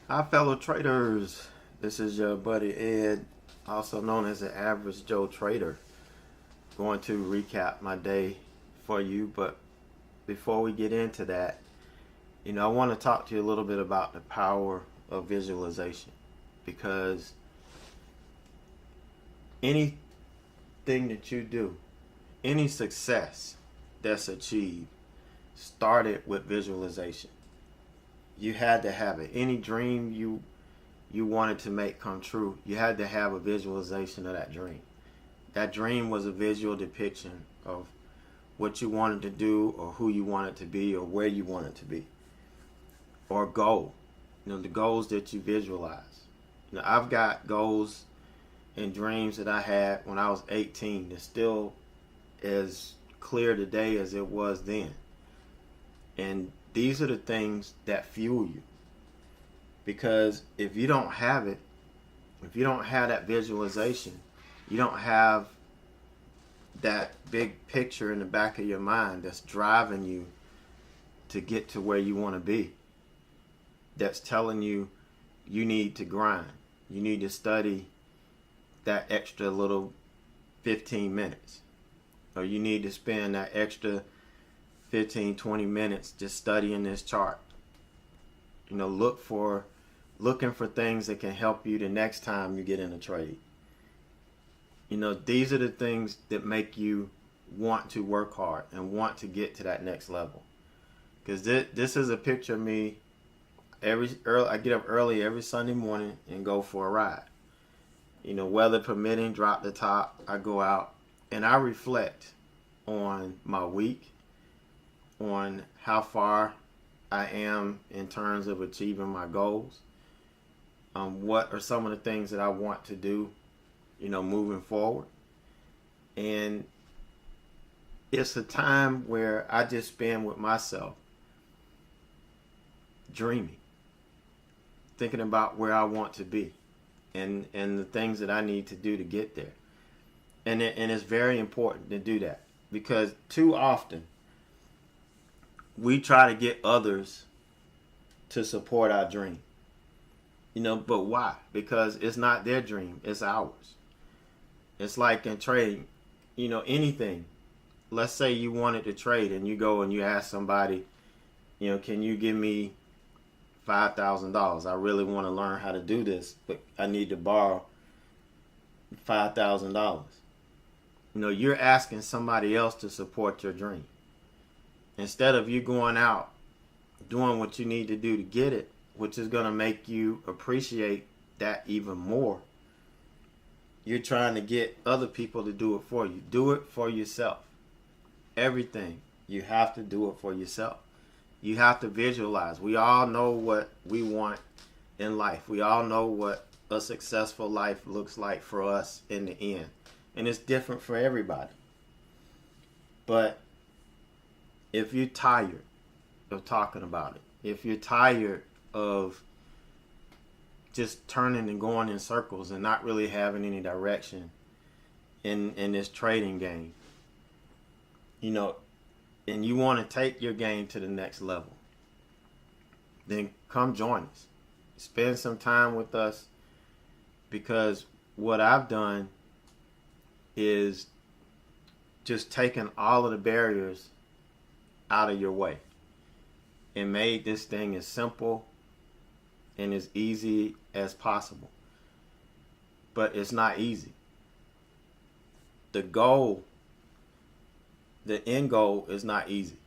Hi, fellow traders. This is your buddy Ed, also known as the Average Joe Trader. Going to recap my day for you, but before we get into that, I want to talk to you a little bit about the power of visualization because anything that you do, any success that's achieved, started with visualization. You had to have it. Any dream you wanted to make come true, you had to have a visualization of that dream. That dream was a visual depiction of what you wanted to do or who you wanted to be or where you wanted to be or goal. The goals that you visualize. I've got goals and dreams that I had when I was 18 that's still as clear today as it was then. And these are the things that fuel you. Because if you don't have it, if you don't have that visualization, you don't have that big picture in the back of your mind that's driving you to get to where you want to be, that's telling you you need to grind, you need to study that extra little 15 minutes, or you need to spend that extra 15, 20 minutes just studying this chart. Looking for things that can help you the next time you get in a trade. These are the things that make you want to work hard and want to get to that next level. Because this is a picture of me. I get up early every Sunday morning and go for a ride. Weather permitting, drop the top, I go out and I reflect on my week, on how far I am in terms of achieving my goals. What are some of the things that I want to do, moving forward. And it's a time where I just spend with myself, dreaming, thinking about where I want to be and the things that I need to do to get there. And it's very important to do that because too often we try to get others to support our dream. But why? Because it's not their dream, it's ours. It's like in trading, anything. Let's say you wanted to trade and you go and you ask somebody, can you give me $5,000? I really want to learn how to do this, but I need to borrow $5,000. You're asking somebody else to support your dream. Instead of you going out, doing what you need to do to get it, which is going to make you appreciate that even more, you're trying to get other people to do it for you. Do it for yourself. Everything, you have to do it for yourself. You have to visualize. We all know what we want in life. We all know what a successful life looks like for us in the end. And it's different for everybody. But if you're tired of talking about it, if you're tired of just turning and going in circles and not really having any direction in this trading game, and you want to take your game to the next level, then come join us. Spend some time with us, because what I've done is just taken all of the barriers out of your way and made this thing as simple and as easy as possible. But it's not easy. The end goal is not easy.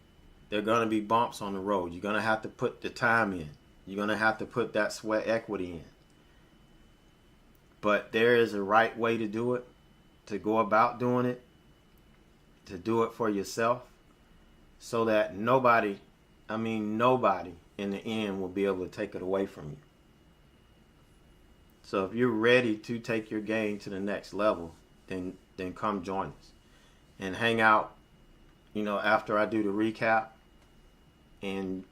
There are going to be bumps on the road. You're going to have to put the time in. You're going to have to put that sweat equity in. But there is a right way to do it, to go about doing it, to do it for yourself, so that nobody in the end will be able to take it away from you. So if you're ready to take your game to the next level, then come join us and hang out, after I do the recap, and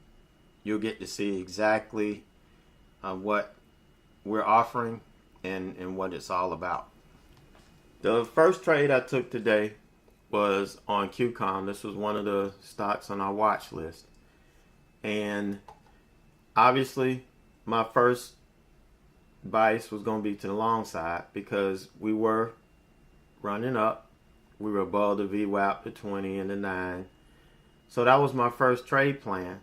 you'll get to see exactly what we're offering and what it's all about. The first trade I took today was on QCOM. This was one of the stocks on our watch list. And obviously, my first bias was going to be to the long side because we were running up. We were above the VWAP, the 20 and the 9. So that was my first trade plan,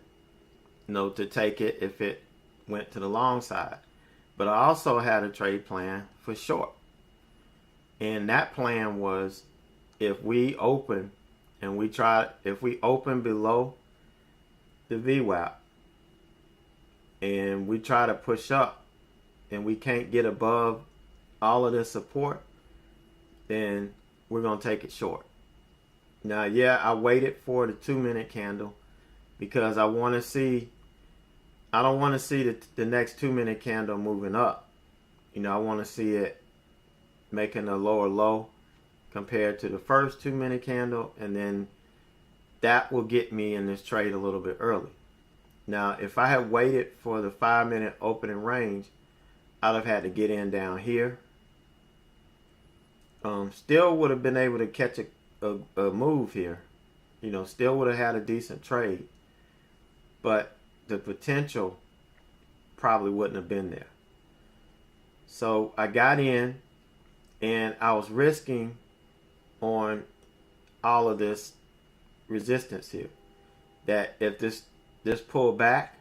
to take it if it went to the long side. But I also had a trade plan for short. And that plan was if we open below the VWAP and we try to push up and we can't get above all of this support, then we're going to take it short. Now, yeah, I waited for the 2-minute candle because I don't want to see the next 2-minute candle moving up. I want to see it making a lower low compared to the first 2-minute candle, and then that will get me in this trade a little bit early. Now, if I had waited for the 5-minute opening range, I'd have had to get in down here. Still would have been able to catch a move here. Still would have had a decent trade. But the potential probably wouldn't have been there. So I got in and I was risking on all of this resistance here. That if this pulled back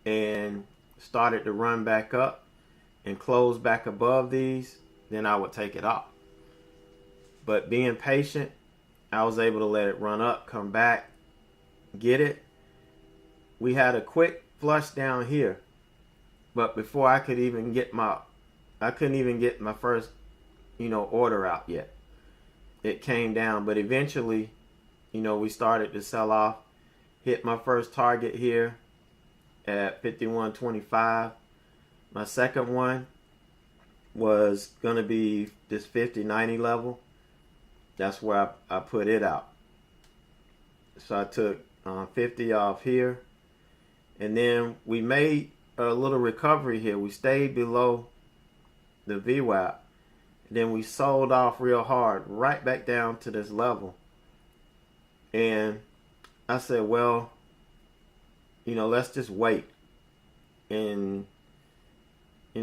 and started to run back up and close back above these, then I would take it off. But being patient, I was able to let it run up, come back, get it. We had a quick flush down here, but before I couldn't even get my first, order out yet. It came down, but eventually, we started to sell off. Hit my first target here at 51.25. My second one was going to be this 50.90 level. That's where I put it out. So I took 50 off here. And then we made a little recovery here. We stayed below the VWAP. Then we sold off real hard right back down to this level. And I said, well, let's just wait and,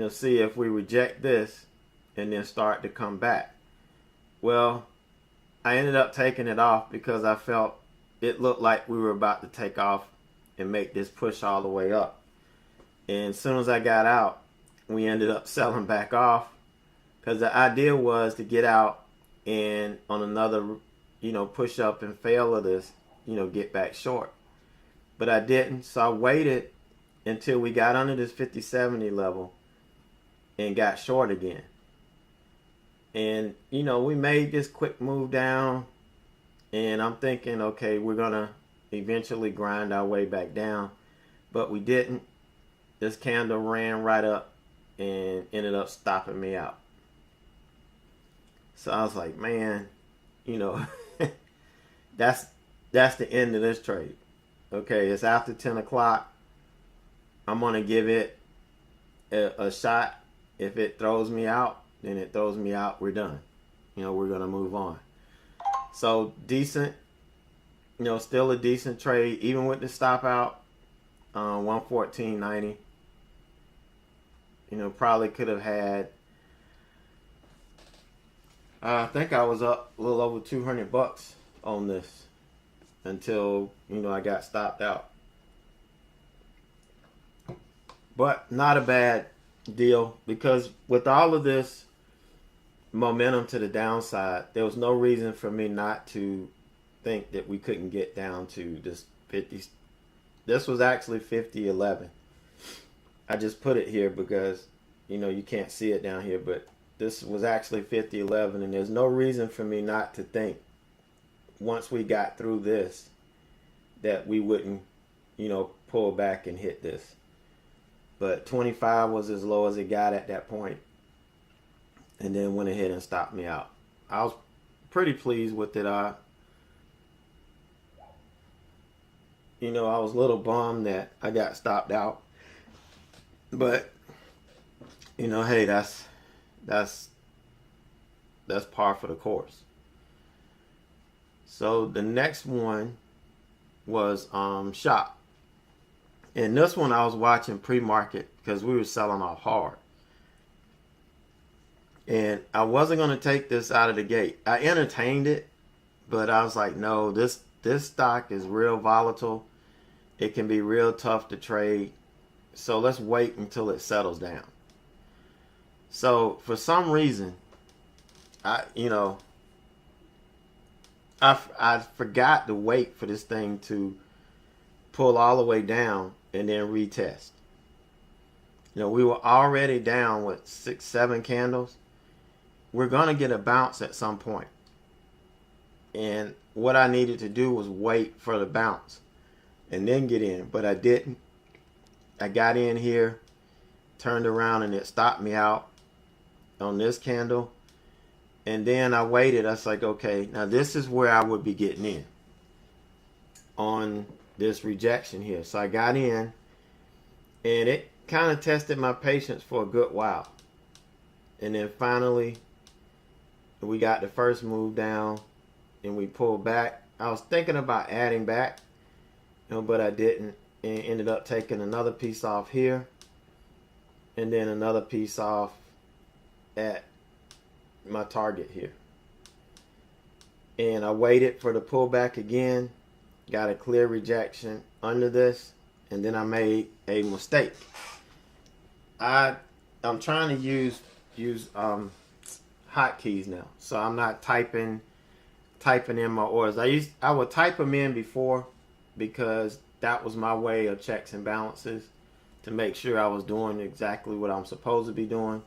see if we reject this and then start to come back. Well, I ended up taking it off because I felt it looked like we were about to take off and make this push all the way up. And as soon as I got out, we ended up selling back off because the idea was to get out and on another, push up and fail of this, get back short. But I didn't, so I waited until we got under this 50.70 level and got short again. And, we made this quick move down, and I'm thinking, okay, we're going to eventually grind our way back down. But we didn't. This candle ran right up and ended up stopping me out. So I was like, man, that's the end of this trade. Okay, it's after 10 o'clock. I'm going to give it a shot. If it throws me out, then it throws me out. We're done. We're going to move on. So decent, still a decent trade, even with the stop out, 114.90. Probably could have had, I think I was up a little over $200 on this until, I got stopped out. But not a bad deal because with all of this momentum to the downside, there was no reason for me not to think that we couldn't get down to this 50. This was actually 50.11. I just put it here because, you can't see it down here, but this was actually 50.11, and there's no reason for me not to think once we got through this that we wouldn't, pull back and hit this. But 25 was as low as it got at that point, and then went ahead and stopped me out. I was pretty pleased with it. I was a little bummed that I got stopped out, but hey, that's par for the course. So the next one was shop. And this one I was watching pre-market because we were selling off hard. And I wasn't going to take this out of the gate. I entertained it, but I was like, no, this stock is real volatile. It can be real tough to trade. So let's wait until it settles down. So for some reason, I forgot to wait for this thing to pull all the way down and then retest. We were already down with 6-7 candles. We're going to get a bounce at some point. And what I needed to do was wait for the bounce and then get in. But I didn't. I got in here, turned around, and it stopped me out on this candle. And then I waited. I was like, okay, now this is where I would be getting in on this rejection here. So I got in, and it kind of tested my patience for a good while. And then finally, we got the first move down, and we pulled back. I was thinking about adding back, but I didn't, and ended up taking another piece off here, and then another piece off at my target here. And I waited for the pullback again, got a clear rejection under this, and then I made a mistake. I'm trying to use hotkeys now, so I'm not typing in my orders. I would type them in before because that was my way of checks and balances to make sure I was doing exactly what I'm supposed to be doing.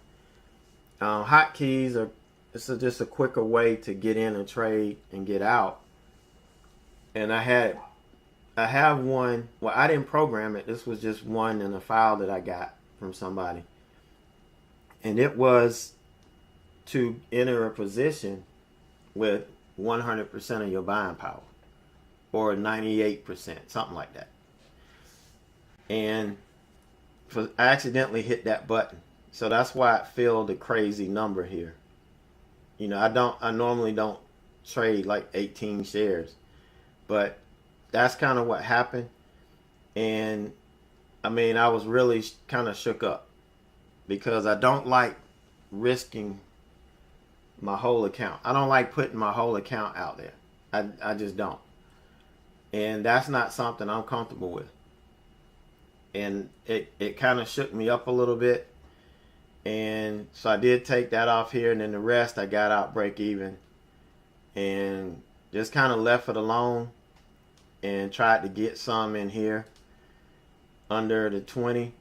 Hotkeys are just a quicker way to get in a trade and get out. And I have one. Well, I didn't program it. This was just one in a file that I got from somebody, and it was to enter a position with 100% of your buying power, or 98%, something like that. And I accidentally hit that button, so that's why it filled a crazy number here. I normally don't trade like 18 shares, but that's kind of what happened. And I was really kind of shook up because I don't like risking my whole account. I don't like putting my whole account out there. I just don't. And that's not something I'm comfortable with. And it kind of shook me up a little bit. And so I did take that off here, and then the rest I got out break even and just kind of left it alone and tried to get some in here under the 20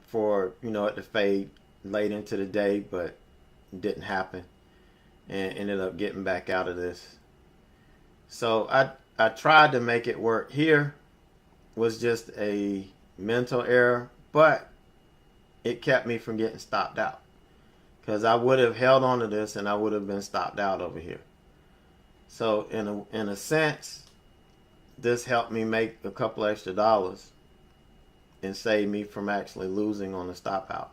for, it to fade late into the day, but it didn't happen, and ended up getting back out of this. So I tried to make it work. Here was just a mental error, but it kept me from getting stopped out, because I would have held on to this and I would have been stopped out over here. So in a sense, this helped me make a couple extra dollars and save me from actually losing on the stop out.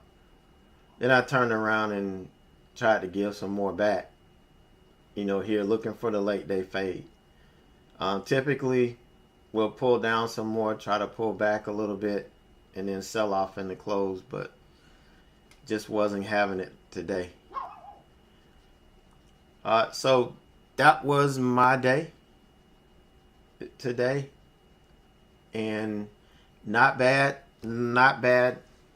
Then I turned around and tried to give some more back, here looking for the late day fade. Typically we'll pull down some more, try to pull back a little bit, and then sell off in the close, but just wasn't having it today. So that was my day today, and not bad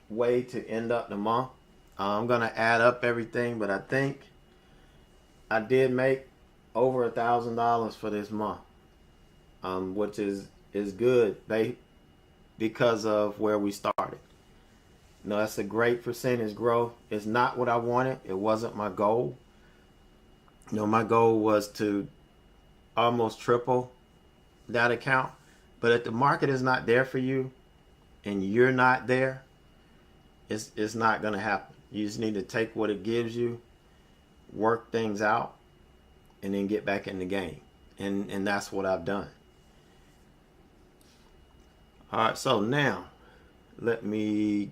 way to end up the month. I'm gonna add up everything, but I think I did make over $1,000 for this month, which is good because of where we started. That's a great percentage growth. It's not what I wanted. It wasn't my goal. My goal was to almost triple that account. But if the market is not there for you and you're not there, it's not going to happen. You just need to take what it gives you, work things out, and then get back in the game. And that's what I've done. All right, so now let me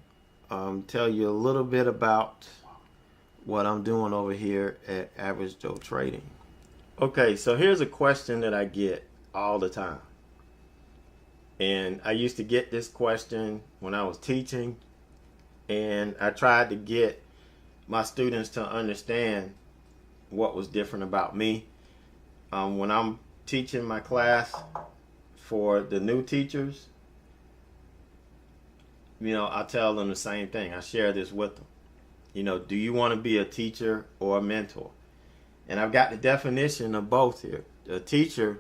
tell you a little bit about what I'm doing over here at Average Joe Trading. Okay, so here's a question that I get all the time. And I used to get this question when I was teaching, and I tried to get my students to understand what was different about me. When I'm teaching my class for the new teachers, I tell them the same thing. I share this with them. Do you want to be a teacher or a mentor? And I've got the definition of both here. A teacher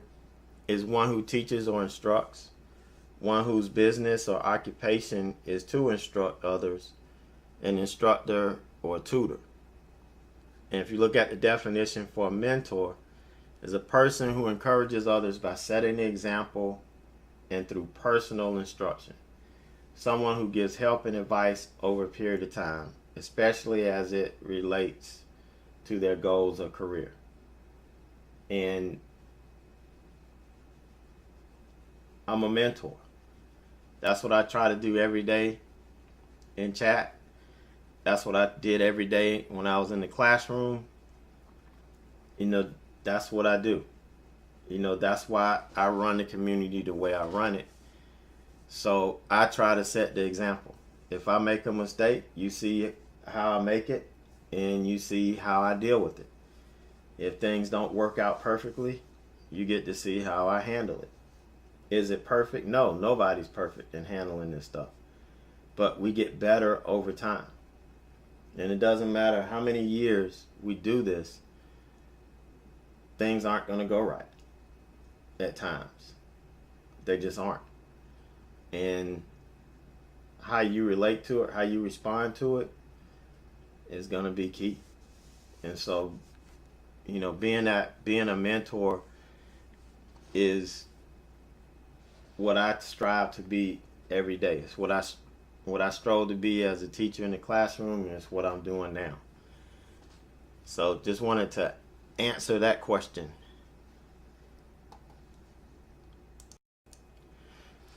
is one who teaches or instructs, one whose business or occupation is to instruct others, an instructor or a tutor. And if you look at the definition for a mentor, is a person who encourages others by setting the example and through personal instruction. Someone who gives help and advice over a period of time, especially as it relates to their goals or career. And I'm a mentor. That's what I try to do every day in chat. That's what I did every day when I was in the classroom. That's what I do. That's why I run the community the way I run it. So I try to set the example. If I make a mistake, you see how I make it, and you see how I deal with it. If things don't work out perfectly, you get to see how I handle it. Is it perfect? No, nobody's perfect in handling this stuff. But we get better over time. And it doesn't matter how many years we do this, things aren't going to go right at times. They just aren't. And how you relate to it, how you respond to it is going to be key. And so, being a mentor is what I strive to be every day. It's what I strove to be as a teacher in the classroom, and it's what I'm doing now. So just wanted to answer that question.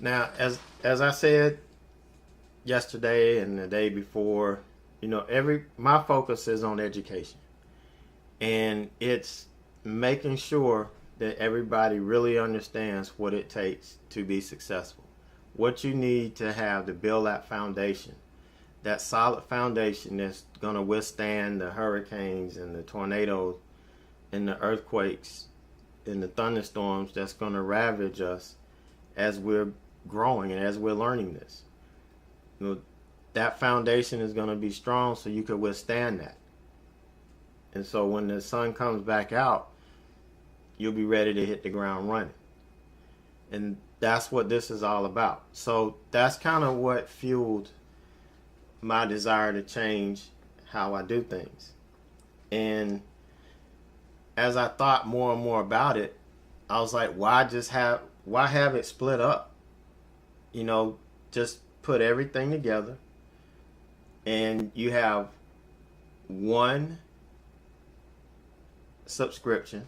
Now, as I said yesterday and the day before, my focus is on education. And it's making sure that everybody really understands what it takes to be successful. What you need to have to build that foundation, that solid foundation that's going to withstand the hurricanes and the tornadoes and the earthquakes and the thunderstorms that's going to ravage us as we're growing and as we're learning this. That foundation is going to be strong so you can withstand that. And so when the sun comes back out, you'll be ready to hit the ground running. And that's what this is all about. So that's kind of what fueled my desire to change how I do things. And as I thought more and more about it, I was like, why have it split up? Just put everything together and you have one subscription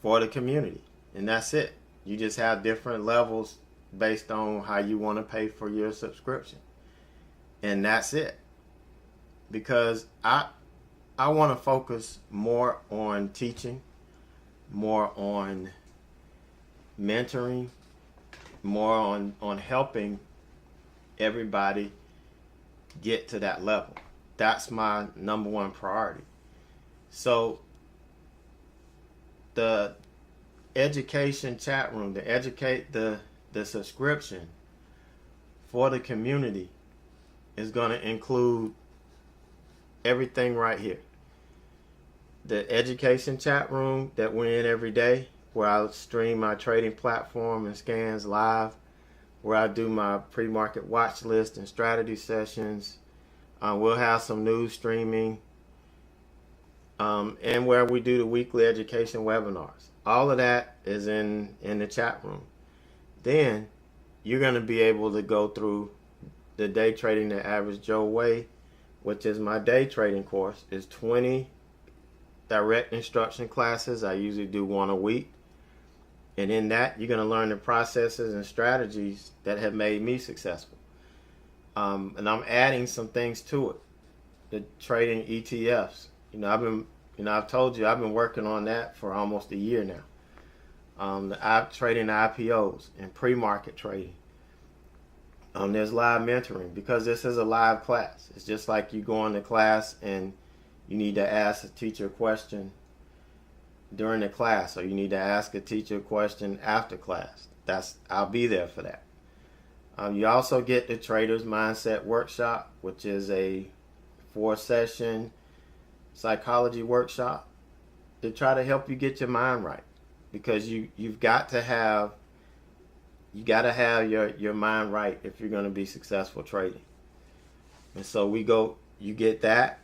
for the community, and that's it. You just have different levels based on how you want to pay for your subscription, and that's it. Because I want to focus more on teaching, more on mentoring, more on helping everybody get to that level. That's my number one priority. So the education chat room, the subscription for the community is going to include everything right here. The education chat room that we're in every day, where I stream my trading platform and scans live, where I do my pre-market watch list and strategy sessions. We'll have some news streaming, and where we do the weekly education webinars. All of that is in the chat room. Then you're going to be able to go through the Day Trading the Average Joe Way, which is my day trading course. It's 20 direct instruction classes. I usually do one a week. And in that, you're going to learn the processes and strategies that have made me successful. And I'm adding some things to it. The trading ETFs. I've told you I've been working on that for almost a year now. Trading IPOs and pre-market trading. There's live mentoring because this is a live class. It's just like you go into class and you need to ask a teacher a question during the class, or you need to ask a teacher a question after class. I'll be there for that. You also get the Trader's Mindset Workshop, which is a 4-session psychology workshop to try to help you get your mind right, because you've got to have your mind right if you're going to be successful trading. And so you get that.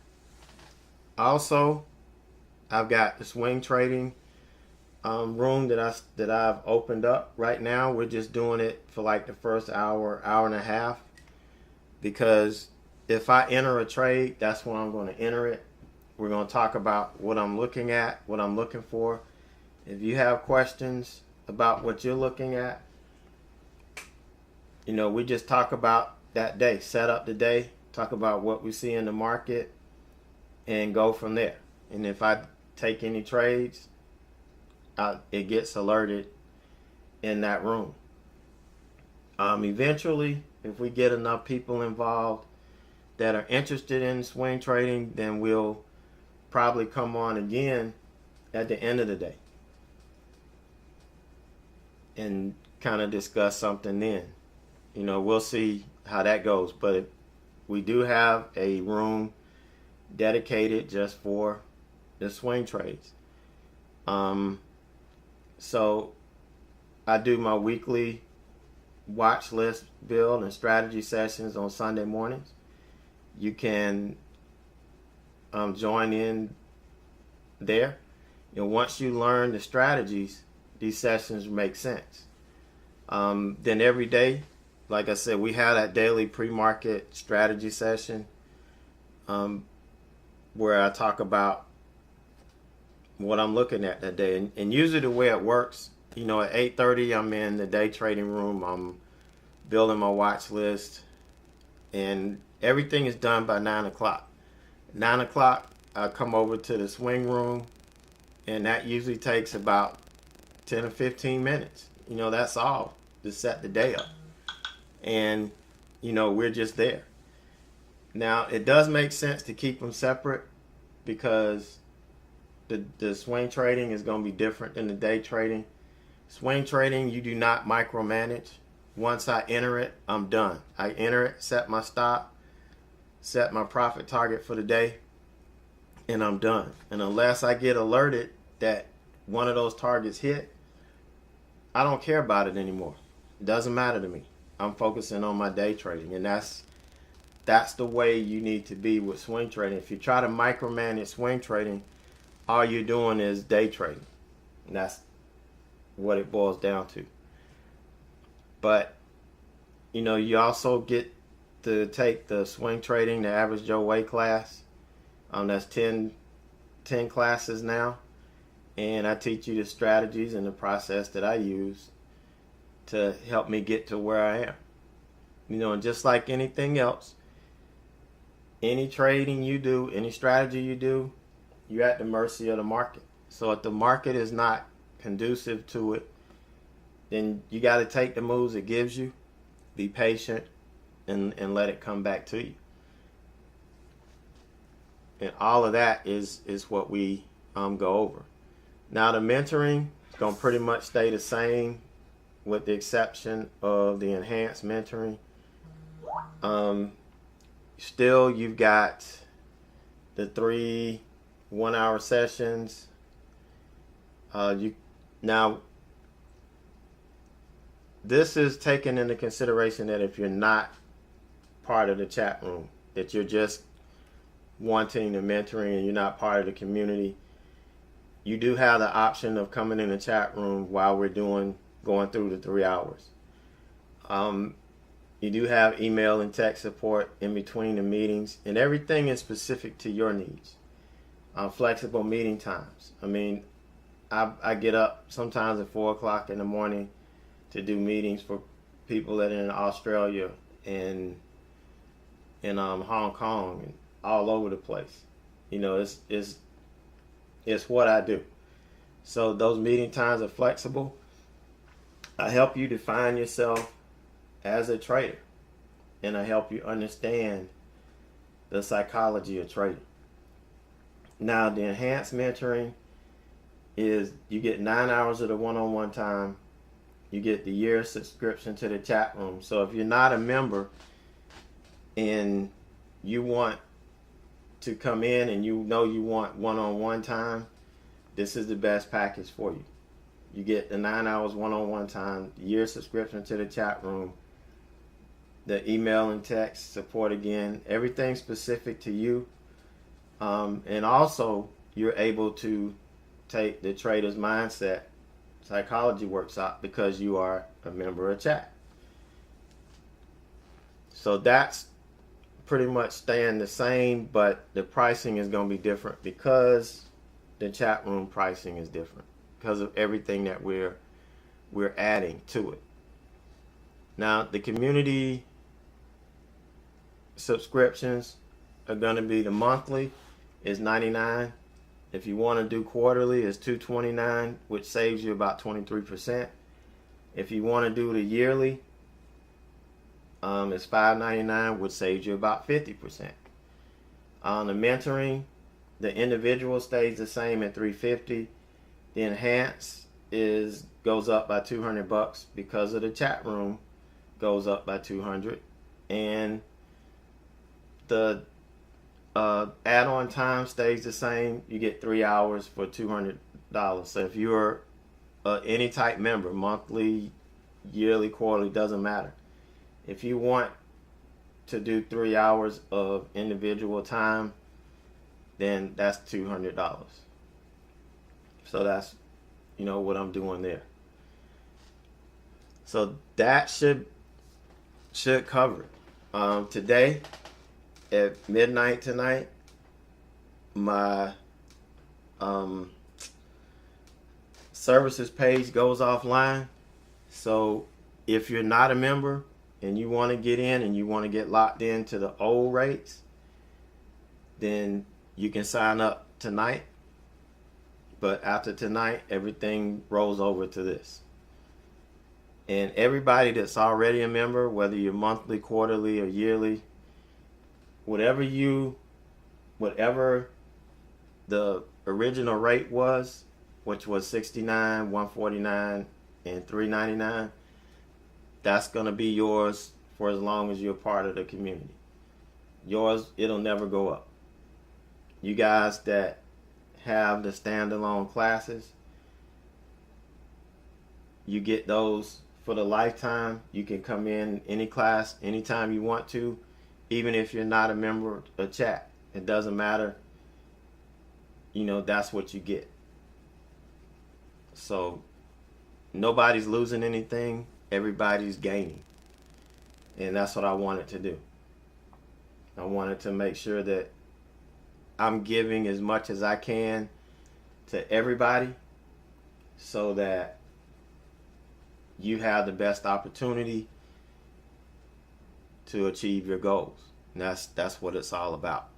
Also, I've got the swing trading room that I've opened up right now. We're just doing it for like the first hour and a half, because if I enter a trade, that's when I'm going to enter it. We're going to talk about what I'm looking at, what I'm looking for. If you have questions about what you're looking at, we just talk about that day, set up the day, talk about what we see in the market, and go from there. And if I take any trades, it gets alerted in that room. Eventually, if we get enough people involved that are interested in swing trading, then we'll probably come on again at the end of the day and kind of discuss something then. We'll see how that goes. But we do have a room dedicated just for the swing trades. So I do my weekly watch list build and strategy sessions on Sunday mornings. You can join in there. Once you learn the strategies, these sessions make sense. Then every day, like I said, we have that daily pre-market strategy session where I talk about what I'm looking at that day. And usually the way it works, at 8:30, I'm in the day trading room. I'm building my watch list, and everything is done by 9 o'clock. 9 o'clock, I come over to the swing room, and that usually takes about 10 or 15 minutes. That's all to set the day up. And, we're just there. Now, it does make sense to keep them separate, because the swing trading is going to be different than the day trading. Swing trading, you do not micromanage. Once I enter it, I'm done. I enter it, set my stop, set my profit target for the day, and I'm done. And unless I get alerted that one of those targets hit, I don't care about it anymore. It doesn't matter to me. I'm focusing on my day trading, and that's the way you need to be with swing trading. If you try to micromanage swing trading, all you're doing is day trading. And that's what it boils down to. But, you also get to take the swing trading, the average Joe Way class. That's 10 classes now. And I teach you the strategies and the process that I use to help me get to where I am. And just like anything else, any trading you do, any strategy you do, you're at the mercy of the market. So if the market is not conducive to it, then you got to take the moves it gives you, be patient, and let it come back to you. And all of that is what we go over. Now the mentoring is going to pretty much stay the same, with the exception of the enhanced mentoring. Still, you've got the 3 1-hour sessions. Now, this is taken into consideration that if you're not part of the chat room, that you're just wanting the mentoring and you're not part of the community, you do have the option of coming in the chat room while we're going through the 3 hours. You do have email and text support in between the meetings, and everything is specific to your needs. Flexible meeting times. I get up sometimes at 4 o'clock in the morning to do meetings for people that are in Australia and in Hong Kong and all over the place. It's what I do. So those meeting times are flexible. I help you define yourself as a trader, and I help you understand the psychology of trading. Now, the enhanced mentoring is you get 9 hours of the one-on-one time. You get the year subscription to the chat room. So if you're not a member and you want to come in and you know you want one-on-one time, this is the best package for you. You get the 9 hours one-on-one time, the year subscription to the chat room, the email and text support again, everything specific to you. And also, you're able to take the Trader's Mindset Psychology Workshop because you are a member of chat. So that's pretty much staying the same, but the pricing is going to be different because the chat room pricing is different because of everything that we're adding to it. Now, the community subscriptions are going to be the monthly is $99. If you want to do quarterly, it's $229, which saves you about 23%. If you want to do the yearly, it's $5.99, which saves you about 50%. On the mentoring, the individual stays the same at $350. The enhanced goes up by $200 because of the chat room goes up by $200, and the add-on time stays the same. You get 3 hours for $200. So if you're any type member, monthly, yearly, quarterly, doesn't matter. If you want to do 3 hours of individual time, then that's $200. So that's, what I'm doing there. So that should cover it. Today at midnight tonight, my services page goes offline. So if you're not a member and you want to get in and you want to get locked into the old rates, then you can sign up tonight. But after tonight, everything rolls over to this. And everybody that's already a member, whether you're monthly, quarterly, or yearly, whatever the original rate was, which was $69, $149, and $399, that's going to be yours for as long as you're part of the community. Yours, it'll never go up. You guys that have the standalone classes, you get those for the lifetime. You can come in any class anytime you want to, even if you're not a member of chat. It doesn't matter. That's what you get. So nobody's losing anything. Everybody's gaining. And that's what I wanted to do. I wanted to make sure that I'm giving as much as I can to everybody so that you have the best opportunity to achieve your goals. And that's what it's all about.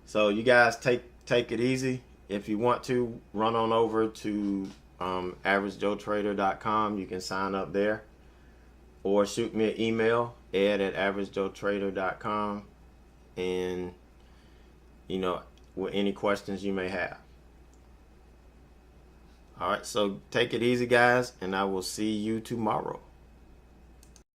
So you guys take it easy. If you want to, run on over to averagejoetrader.com. You can sign up there, or shoot me an email, ed@averagejoetrader.com, and with any questions you may have. All right, so take it easy, guys, and I will see you tomorrow.